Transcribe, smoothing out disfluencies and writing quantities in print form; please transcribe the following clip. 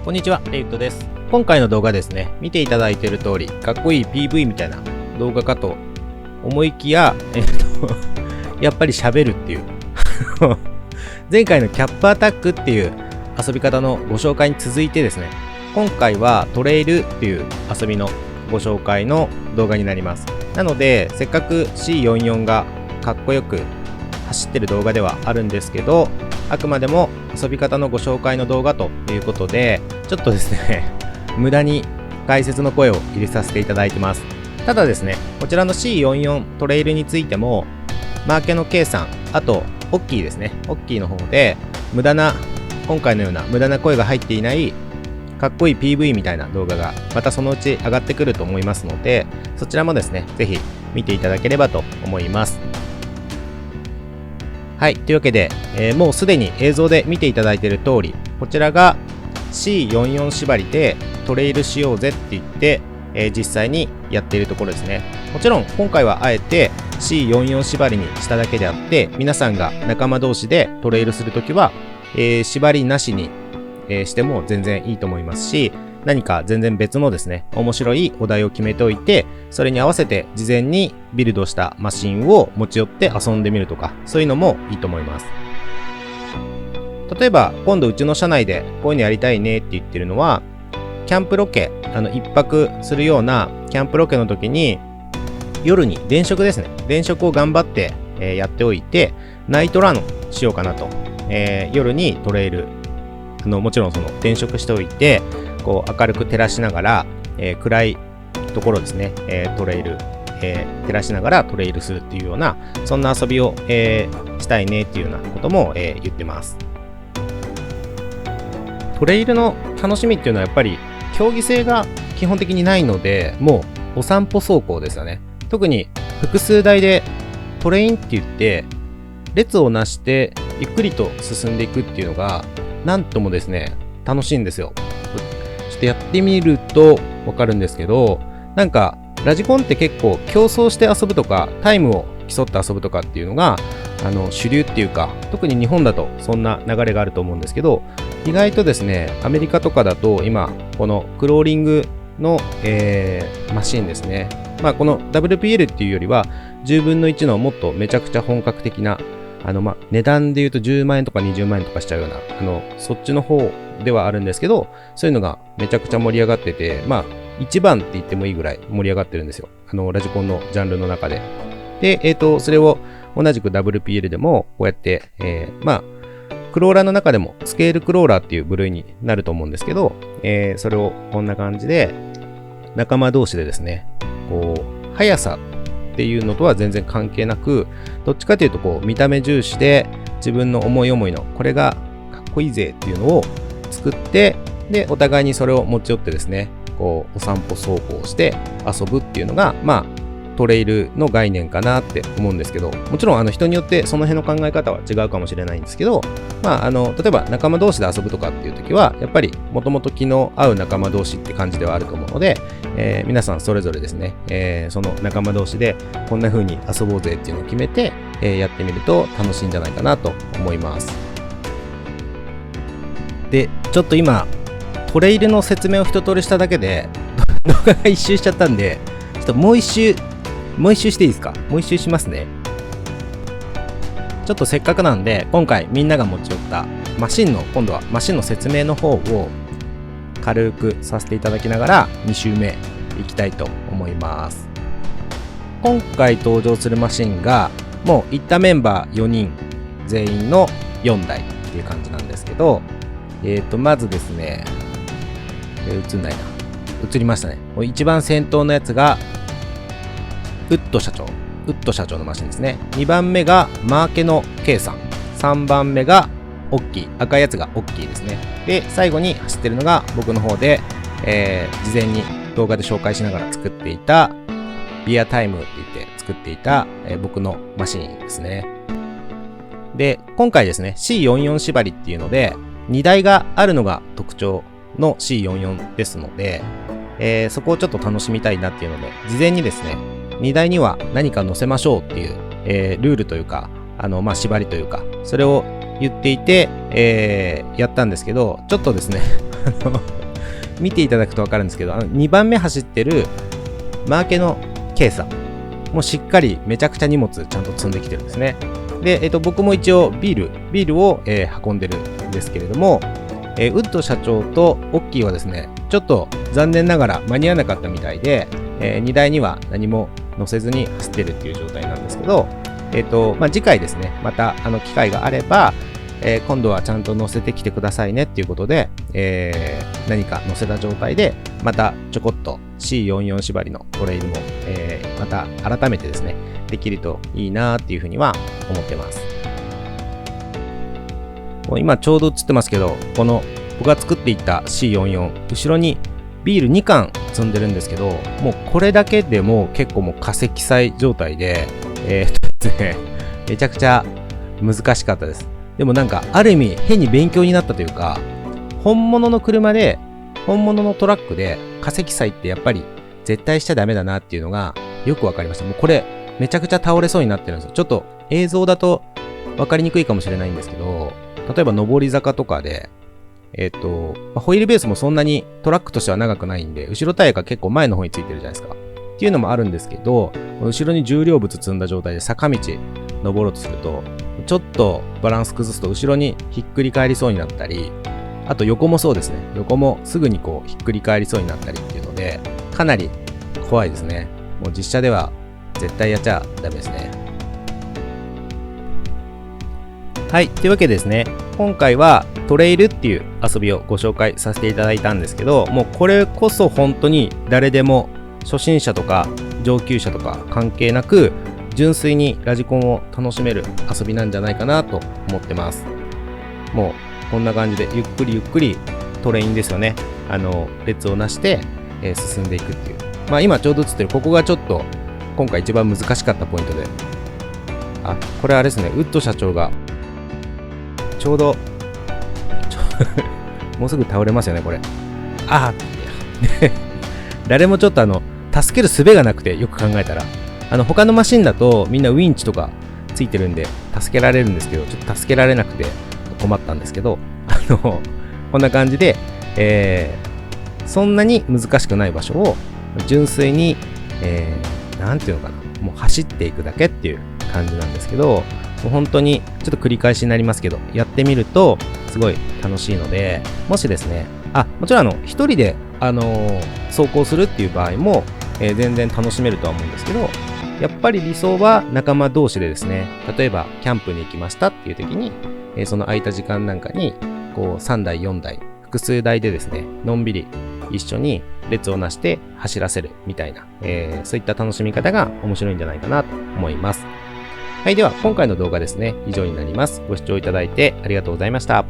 こんにちは、レイウッドです。今回の動画ですね、見ていただいている通り、かっこいい PV みたいな動画かと思いきや、やっぱり喋るっていう。前回のキャップアタックっていう遊び方のご紹介に続いてですね、今回はトレイルっていう遊びのご紹介の動画になります。なので、せっかく C44 がかっこよく走ってる動画ではあるんですけど、あくまでも遊び方のご紹介の動画ということで、ちょっとですね、無駄に解説の声を入れさせていただいてます。ただですね、こちらの C44 トレイルについても、マーケの K さん、あと、オッキーですね、オッキーの方で、今回のような無駄な声が入っていない、かっこいい PV みたいな動画が、またそのうち上がってくると思いますので、そちらもですね、ぜひ見ていただければと思います。はい、というわけで、もうすでに映像で見ていただいている通り、こちらが C44 縛りでトレイルしようぜって言って、実際にやっているところですね。もちろん今回はあえて C44 縛りにしただけであって、皆さんが仲間同士でトレイルするときは、縛りなしに、しても全然いいと思いますし、何か全然別のですね、面白いお題を決めておいて、それに合わせて事前にビルドしたマシンを持ち寄って遊んでみるとか、そういうのもいいと思います。例えば、今度うちの社内でこういうのやりたいねって言ってるのは、キャンプロケ、一泊するようなキャンプロケの時に、夜に電飾ですね。電飾を頑張って、やっておいて、ナイトランしようかなと。夜にトレイル、もちろんその電飾しておいて、こう明るく照らしながら、暗いところですね、トレイル、照らしながらトレイルするっていうような、そんな遊びを、したいねっていうようなことも、言ってます。トレイルの楽しみっていうのはやっぱり競技性が基本的にないので、もうお散歩走行ですよね。特に複数台でトレインって言って列をなしてゆっくりと進んでいくっていうのがなんともですね楽しいんですよ。ちょっとやってみるとわかるんですけど、なんかラジコンって結構競争して遊ぶとかタイムを競って遊ぶとかっていうのが主流っていうか、特に日本だとそんな流れがあると思うんですけど、意外とですねアメリカとかだと今このクローリングの、マシンですね、この WPL っていうよりは10分の1のもっとめちゃくちゃ本格的な値段で言うと10万円とか20万円とかしちゃうようなそっちの方ではあるんですけど、そういうのがめちゃくちゃ盛り上がってて、一番って言ってもいいぐらい盛り上がってるんですよ、ラジコンのジャンルの中で。で、それを同じく WPL でもこうやって、クローラーの中でもスケールクローラーっていう部類になると思うんですけど、それをこんな感じで仲間同士でですね、こう速さっていうのとは全然関係なく、どっちかというとこう見た目重視で自分の思い思いのこれがかっこいいぜっていうのを作って、でお互いにそれを持ち寄ってですね、こうお散歩走行して遊ぶっていうのがトレイルの概念かなって思うんですけど、もちろん人によってその辺の考え方は違うかもしれないんですけど、例えば仲間同士で遊ぶとかっていう時はやっぱりもともと気の合う仲間同士って感じではあると思うので、皆さんそれぞれですね、その仲間同士でこんな風に遊ぼうぜっていうのを決めて、やってみると楽しいんじゃないかなと思います。で、ちょっと今トレイルの説明を一通りしただけで動画が一周しちゃったんで、ちょっともう一周していいですか？もう一周しますね。ちょっとせっかくなんで、今回みんなが持ち寄った今度はマシンの説明の方を軽くさせていただきながら2周目いきたいと思います。今回登場するマシンがもう行ったメンバー4人全員の4台っていう感じなんですけど、まずですね、映んないな。映りましたね。一番先頭のやつがウッド社長のマシンですね。2番目がマーケの K さん。3番目がオッキー。赤いやつがオッキーですね。で、最後に走ってるのが僕の方で、事前に動画で紹介しながら作っていたビアタイムって言って作っていた、僕のマシンですね。で、今回ですね、C44 縛りっていうので、2台があるのが特徴の C44 ですので、そこをちょっと楽しみたいなっていうので、事前にですね、荷台には何か載せましょうっていう、ルールというか、縛りというか、それを言っていて、やったんですけど、ちょっとですね、見ていただくと分かるんですけど、2番目走ってるマーケのケイさんもうしっかりめちゃくちゃ荷物ちゃんと積んできてるんですね。で、僕も一応ビールを、運んでるんですけれども、ウッド社長とオッキーはですね、ちょっと残念ながら間に合わなかったみたいで、荷台には何も乗せずに走ってるっていう状態なんですけど、次回ですね、また機会があれば、今度はちゃんと乗せてきてくださいねっていうことで、何か乗せた状態でまたちょこっと C44 縛りのトレイルも、また改めてですねできるといいなっていうふうには思ってます。もう今ちょうど映ってますけど、この僕が作っていった C44 後ろにビール2缶積んでるんですけど、もうこれだけでも結構もう化石採状態で、ですね、めちゃくちゃ難しかったです。でもなんかある意味変に勉強になったというか、本物の車で本物のトラックで化石採ってやっぱり絶対しちゃダメだなっていうのがよくわかりました。もうこれめちゃくちゃ倒れそうになってるんですよ。ちょっと映像だとわかりにくいかもしれないんですけど、例えば上り坂とかでホイールベースもそんなにトラックとしては長くないんで、後ろタイヤが結構前の方についてるじゃないですか。っていうのもあるんですけど、後ろに重量物積んだ状態で坂道登ろうとすると、ちょっとバランス崩すと後ろにひっくり返りそうになったり、あと横もそうですね。横もすぐにこうひっくり返りそうになったりっていうので、かなり怖いですね。もう実車では絶対やっちゃダメですね。はい。というわけでですね、今回はトレイルっていう遊びをご紹介させていただいたんですけど、もうこれこそ本当に誰でも初心者とか上級者とか関係なく純粋にラジコンを楽しめる遊びなんじゃないかなと思ってます。もうこんな感じでゆっくりゆっくりトレインですよね。列をなして、進んでいくっていう。まあ今ちょうど映ってるここがちょっと今回一番難しかったポイントで。これあれですね。ウッド社長がちょうどもうすぐ倒れますよねこれ。誰もちょっと助ける術がなくて、よく考えたら他のマシンだとみんなウィンチとかついてるんで助けられるんですけど、ちょっと助けられなくて困ったんですけど、こんな感じで、そんなに難しくない場所を純粋に、なんていうのかな、もう走っていくだけっていう感じなんですけど、もう本当にちょっと繰り返しになりますけど、やってみるとすごい楽しいので、もしですね、もちろん一人で走行するっていう場合も、全然楽しめるとは思うんですけど、やっぱり理想は仲間同士でですね、例えばキャンプに行きましたっていう時に、その空いた時間なんかにこう3台4台複数台でですね、のんびり一緒に列をなして走らせるみたいな、そういった楽しみ方が面白いんじゃないかなと思います。はい、では今回の動画ですね、以上になります。ご視聴いただいてありがとうございました。